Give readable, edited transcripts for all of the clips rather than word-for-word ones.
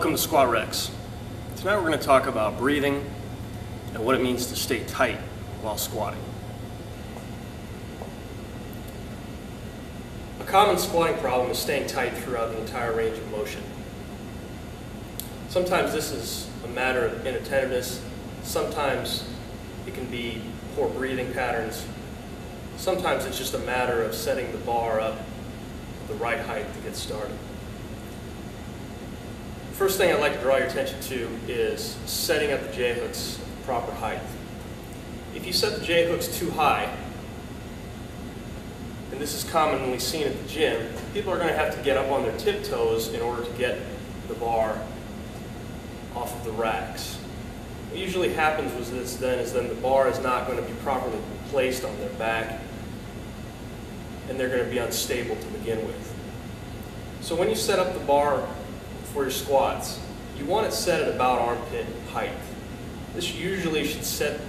Welcome to Squat Rex. Tonight we're going to talk about breathing and what it means to stay tight while squatting. A common squatting problem is staying tight throughout the entire range of motion. Sometimes this is a matter of inattentiveness, sometimes it can be poor breathing patterns, sometimes it's just a matter of setting the bar up at the right height to get started. First thing I'd like to draw your attention to is setting up the J-hooks at the proper height. If you set the J-hooks too high, and this is commonly seen at the gym, people are going to have to get up on their tiptoes in order to get the bar off of the racks. What usually happens with this is then the bar is not going to be properly placed on their back, and they're going to be unstable to begin with. So when you set up the bar for your squats, you want it set at about armpit height. This usually should set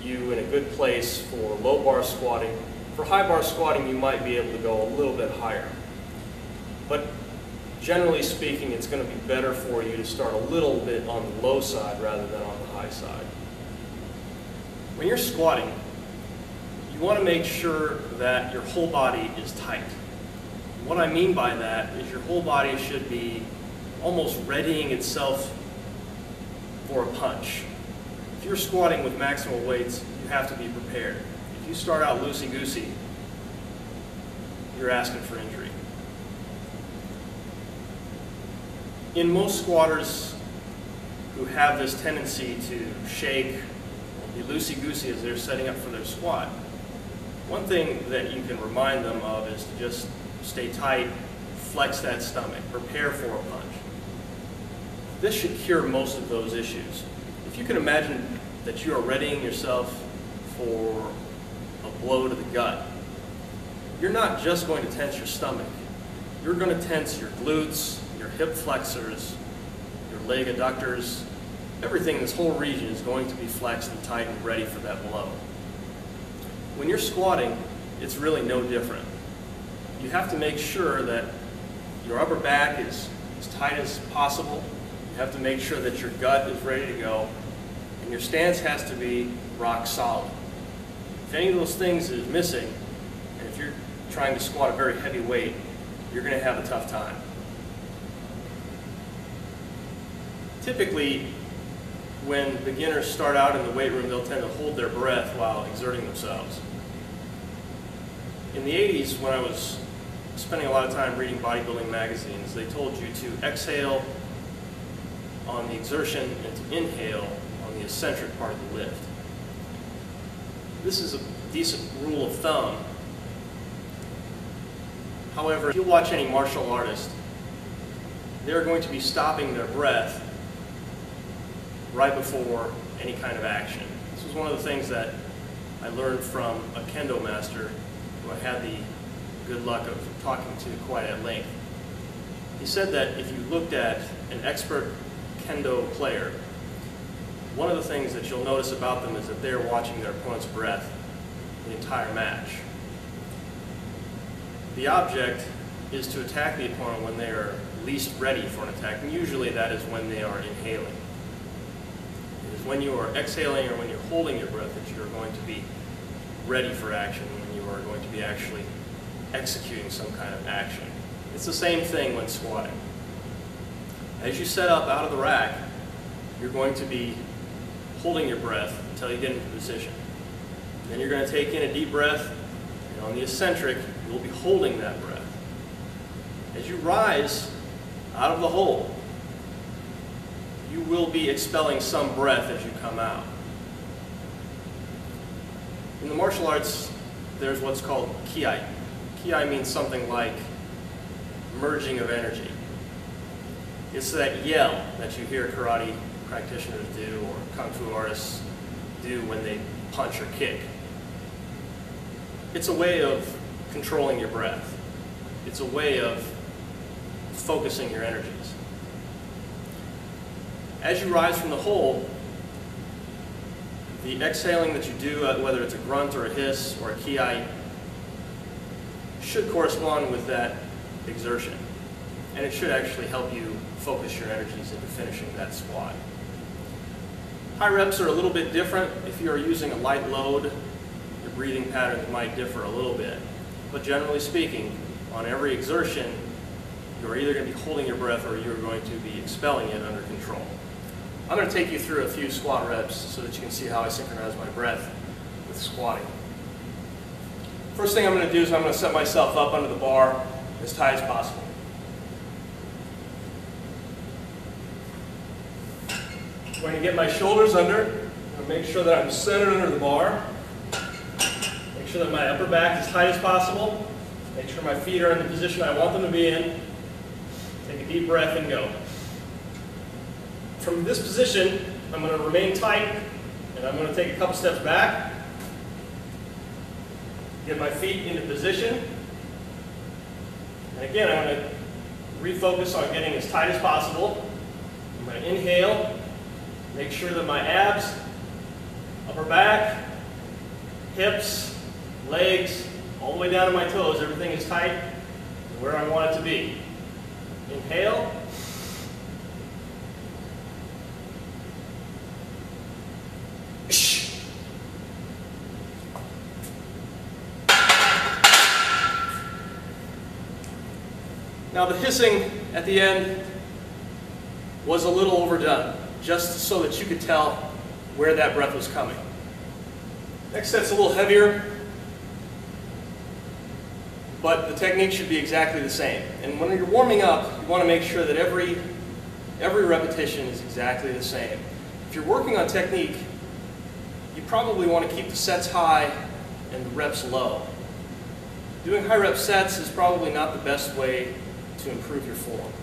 you in a good place for low bar squatting. For high bar squatting, you might be able to go a little bit higher. But generally speaking, it's going to be better for you to start a little bit on the low side rather than on the high side. When you're squatting, you want to make sure that your whole body is tight. What I mean by that is your whole body should be almost readying itself for a punch. If you're squatting with maximal weights, you have to be prepared. If you start out loosey-goosey, you're asking for injury. In most squatters who have this tendency to shake or be loosey-goosey as they're setting up for their squat, one thing that you can remind them of is to just stay tight, flex that stomach, prepare for a punch. This should cure most of those issues. If you can imagine that you are readying yourself for a blow to the gut, you're not just going to tense your stomach. You're going to tense your glutes, your hip flexors, your leg adductors. Everything in this whole region is going to be flexed and tight and ready for that blow. When you're squatting, it's really no different. You have to make sure that your upper back is as tight as possible. You have to make sure that your gut is ready to go, and your stance has to be rock solid. If any of those things is missing, and if you're trying to squat a very heavy weight, you're going to have a tough time. Typically, when beginners start out in the weight room, they'll tend to hold their breath while exerting themselves. In the 80s, when I was spending a lot of time reading bodybuilding magazines, they told you to exhale on the exertion and to inhale on the eccentric part of the lift. This is a decent rule of thumb. However, if you watch any martial artist, they're going to be stopping their breath right before any kind of action. This was one of the things that I learned from a kendo master who I had the good luck of talking to quite at length. He said that if you looked at an expert kendo player, one of the things that you'll notice about them is that they're watching their opponent's breath the entire match. The object is to attack the opponent when they are least ready for an attack, and usually that is when they are inhaling. It is when you are exhaling or when you're holding your breath that you're going to be ready for action, when you are going to be actually executing some kind of action. It's the same thing when squatting. As you set up out of the rack, you're going to be holding your breath until you get into position. Then you're going to take in a deep breath, and on the eccentric, you'll be holding that breath. As you rise out of the hole, you will be expelling some breath as you come out. In the martial arts, there's what's called ki. Ki means something like merging of energy. It's that yell that you hear karate practitioners do or kung fu artists do when they punch or kick. It's a way of controlling your breath. It's a way of focusing your energies. As you rise from the hole, the exhaling that you do, whether it's a grunt or a hiss or a ki, should correspond with that exertion. and it should actually help you focus your energies into finishing that squat. High reps are a little bit different. If you are using a light load, your breathing patterns might differ a little bit. But generally speaking, on every exertion, you're either going to be holding your breath or you're going to be expelling it under control. I'm going to take you through a few squat reps so that you can see how I synchronize my breath with squatting. First thing I'm going to do is I'm going to set myself up under the bar as tight as possible. I'm going to get my shoulders under. I'm going to make sure that I'm centered under the bar. Make sure that my upper back is tight as possible. Make sure my feet are in the position I want them to be in. Take a deep breath and go. From this position, I'm going to remain tight, and I'm going to take a couple steps back. Get my feet into position. And again, I'm going to refocus on getting as tight as possible. I'm going to inhale. Make sure that my abs, upper back, hips, legs, all the way down to my toes, everything is tight and where I want it to be. Inhale. Now the hissing at the end was a little overdone, just so that you could tell where that breath was coming. Next set's a little heavier, but the technique should be exactly the same. And when you're warming up, you want to make sure that every repetition is exactly the same. If you're working on technique, you probably want to keep the sets high and the reps low. Doing high rep sets is probably not the best way to improve your form.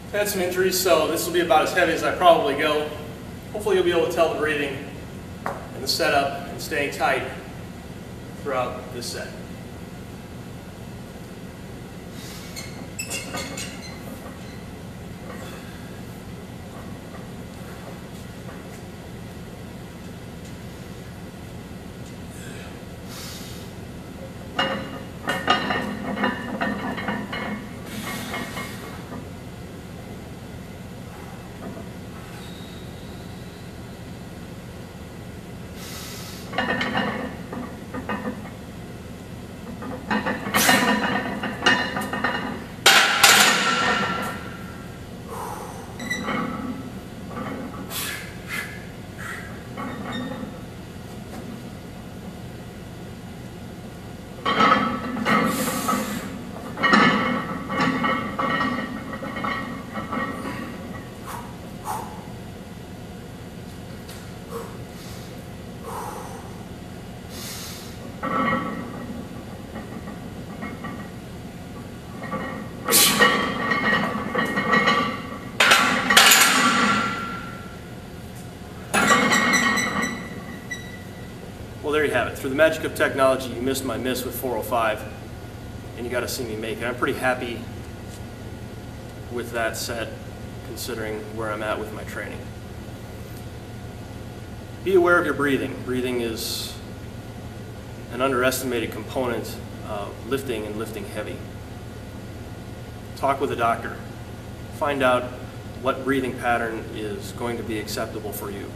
I've had some injuries, so this will be about as heavy as I probably go. Hopefully you'll be able to tell the breathing and the setup and staying tight throughout this set. Well, there you have it. Through the magic of technology, you missed my miss with 405, and you got to see me make it. I'm pretty happy with that set, considering where I'm at with my training. Be aware of your breathing. Breathing is an underestimated component of lifting and lifting heavy. Talk with a doctor. Find out what breathing pattern is going to be acceptable for you.